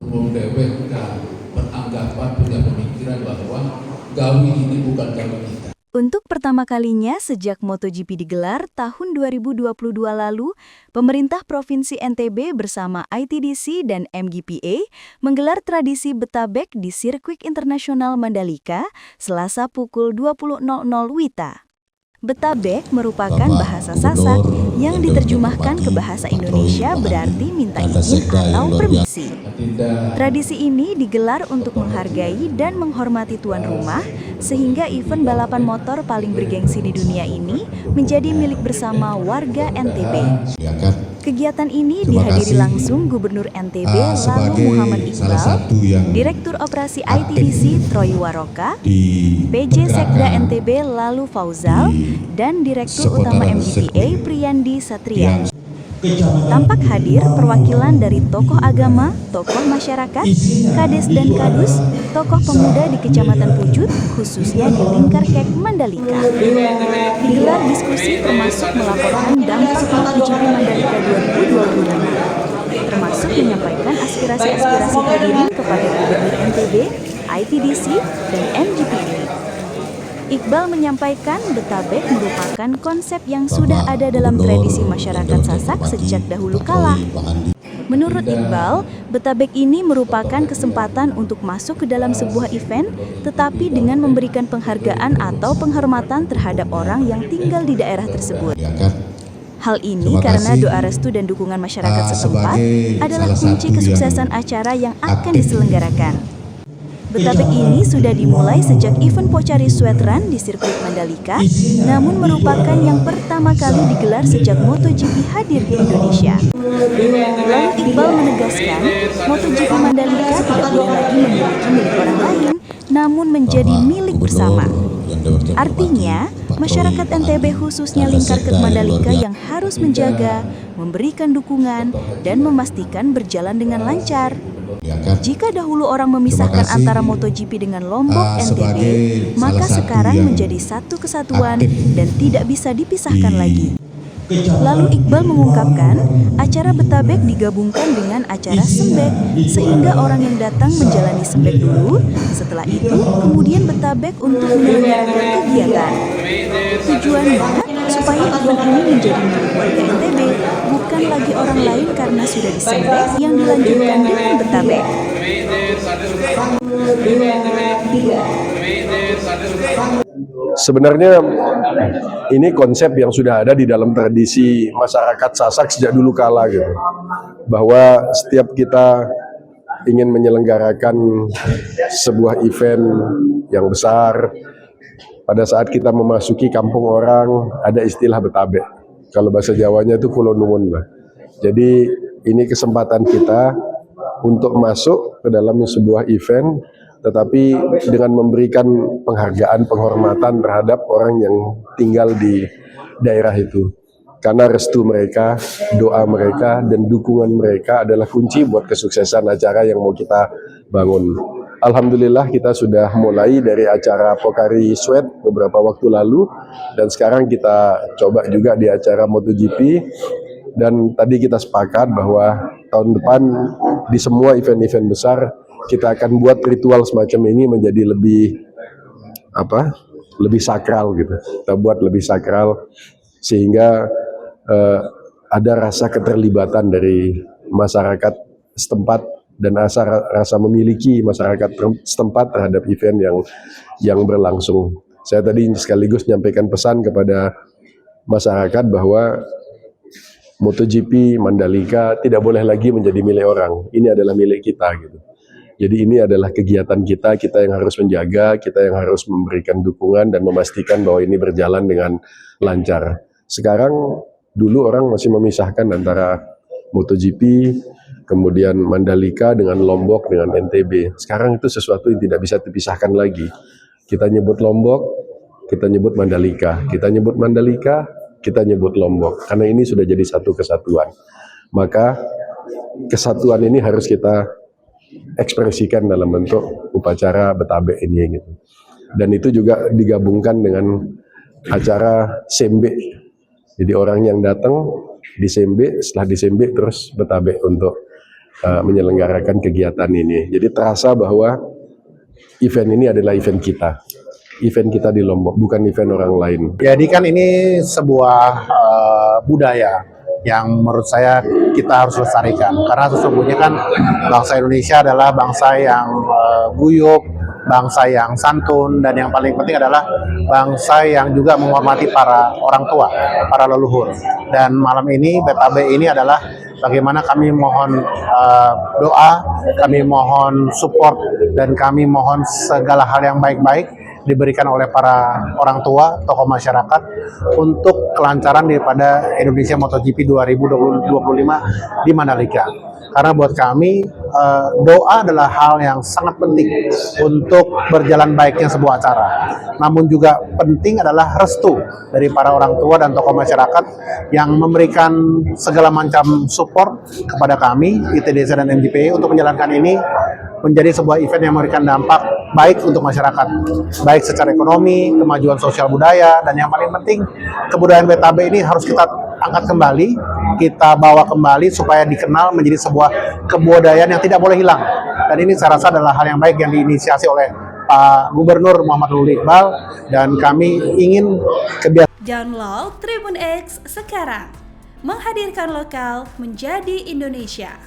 Umum dewek beranggapan punya pemikiran bahwa Gawi ini bukan Gawi kita. Untuk pertama kalinya sejak MotoGP digelar tahun 2022 lalu, pemerintah Provinsi NTB bersama ITDC dan MGPA menggelar tradisi Betabek di Sirkuit Internasional Mandalika Selasa pukul 20.00 WITA. Betabek merupakan bahasa Sasak yang diterjemahkan ke bahasa Indonesia berarti minta izin atau permisi. Tradisi ini digelar untuk menghargai dan menghormati tuan rumah, sehingga event balapan motor paling bergengsi di dunia ini menjadi milik bersama warga NTB. Kegiatan ini dihadiri langsung Gubernur NTB Lalu Muhammad Iqbal, Direktur Operasi ITDC Troy Waroka, PJ Sekda NTB Lalu Fauzal, dan Direktur Utama MGPA Priyandi Satria. Tampak hadir perwakilan dari tokoh agama, tokoh masyarakat, kades dan kadus, tokoh pemuda di Kecamatan Pujut, khususnya di Lingkar Kek Mandalika. Digelar diskusi termasuk melaporkan dampak MotoGP Mandalika 2025, termasuk menyampaikan aspirasi-aspirasi hadirin kepada Gubernur NTB, ITDC, dan MGPA. Iqbal menyampaikan Betabek merupakan konsep yang sudah ada dalam tradisi masyarakat Sasak sejak dahulu kala. Menurut Iqbal, Betabek ini merupakan kesempatan untuk masuk ke dalam sebuah event, tetapi dengan memberikan penghargaan atau penghormatan terhadap orang yang tinggal di daerah tersebut. Hal ini karena doa restu dan dukungan masyarakat setempat adalah kunci kesuksesan acara yang akan diselenggarakan. Betabek ini sudah dimulai sejak event Pocari Sweat Run di sirkuit Mandalika, namun merupakan yang pertama kali digelar sejak MotoGP hadir di Indonesia. Lalu Iqbal menegaskan, MotoGP Mandalika tidak boleh lagi memiliki milik orang lain, namun menjadi milik bersama. Artinya, masyarakat NTB khususnya Lingkar Kek Mandalika yang harus menjaga, memberikan dukungan, dan memastikan berjalan dengan lancar. Jika dahulu orang memisahkan antara MotoGP dengan Lombok NTB, maka sekarang menjadi satu kesatuan dan tidak bisa dipisahkan lagi. Lalu Iqbal mengungkapkan, acara Betabek digabungkan dengan acara Sembek, sehingga orang yang datang menjalani Sembek dulu, setelah itu kemudian Betabek untuk menyelenggarakan kegiatan. Tujuannya supaya event ini menjadi milik warga NTB, bukan lagi orang lain karena sudah disembek yang dilanjutkan dengan Betabek. Sebenarnya ini konsep yang sudah ada di dalam tradisi masyarakat Sasak sejak dulu kala gitu. Bahwa setiap kita ingin menyelenggarakan sebuah event yang besar, pada saat kita memasuki kampung orang ada istilah Betabek. Kalau bahasa Jawanya itu kulo nuwun lah. Jadi ini kesempatan kita untuk masuk ke dalam sebuah event, tetapi dengan memberikan penghargaan, penghormatan terhadap orang yang tinggal di daerah itu. Karena restu mereka, doa mereka, dan dukungan mereka adalah kunci buat kesuksesan acara yang mau kita bangun. Alhamdulillah kita sudah mulai dari acara Pocari Sweat beberapa waktu lalu, dan sekarang kita coba juga di acara MotoGP. Dan tadi kita sepakat bahwa tahun depan di semua event-event besar kita akan buat ritual semacam ini menjadi lebih sakral gitu. Kita buat lebih sakral sehingga ada rasa keterlibatan dari masyarakat setempat dan rasa memiliki masyarakat setempat terhadap event yang berlangsung. Saya tadi sekaligus menyampaikan pesan kepada masyarakat bahwa MotoGP Mandalika tidak boleh lagi menjadi milik orang. Ini adalah milik kita gitu. Jadi ini adalah kegiatan kita yang harus menjaga, kita yang harus memberikan dukungan dan memastikan bahwa ini berjalan dengan lancar. Sekarang dulu orang masih memisahkan antara MotoGP, kemudian Mandalika dengan Lombok dengan NTB. Sekarang itu sesuatu yang tidak bisa dipisahkan lagi. Kita nyebut Lombok, kita nyebut Mandalika. Kita nyebut Mandalika, kita nyebut Lombok. Karena ini sudah jadi satu kesatuan. Maka kesatuan ini harus kita ekspresikan dalam bentuk upacara Betabek ini gitu. Dan itu juga digabungkan dengan acara Sembek. Jadi orang yang datang disembe, setelah disembe terus Betabek untuk menyelenggarakan kegiatan ini. Jadi terasa bahwa event ini adalah event kita. Event kita di Lombok, bukan event orang lain. Jadi kan ini sebuah budaya yang menurut saya kita harus lestarikan. Karena sesungguhnya kan bangsa Indonesia adalah bangsa yang guyup, bangsa yang santun, dan yang paling penting adalah bangsa yang juga menghormati para orang tua, para leluhur. Dan malam ini, PKB ini adalah bagaimana kami mohon doa, kami mohon support, dan kami mohon segala hal yang baik-baik diberikan oleh para orang tua, tokoh masyarakat untuk kelancaran daripada Indonesia MotoGP 2025 di Mandalika. Karena buat kami doa adalah hal yang sangat penting untuk berjalan baiknya sebuah acara. Namun juga penting adalah restu dari para orang tua dan tokoh masyarakat yang memberikan segala macam support kepada kami, ITDC dan MGPA untuk menjalankan ini menjadi sebuah event yang memberikan dampak baik untuk masyarakat, baik secara ekonomi, kemajuan sosial budaya, dan yang paling penting kebudayaan BTB ini harus kita angkat kembali, kita bawa kembali supaya dikenal menjadi sebuah kebudayaan yang tidak boleh hilang. Dan ini saya rasa adalah hal yang baik yang diinisiasi oleh Pak Gubernur Muhammad Nurul Iqbal, dan kami ingin kebiasaan. Download Tribun X sekarang, menghadirkan lokal menjadi Indonesia.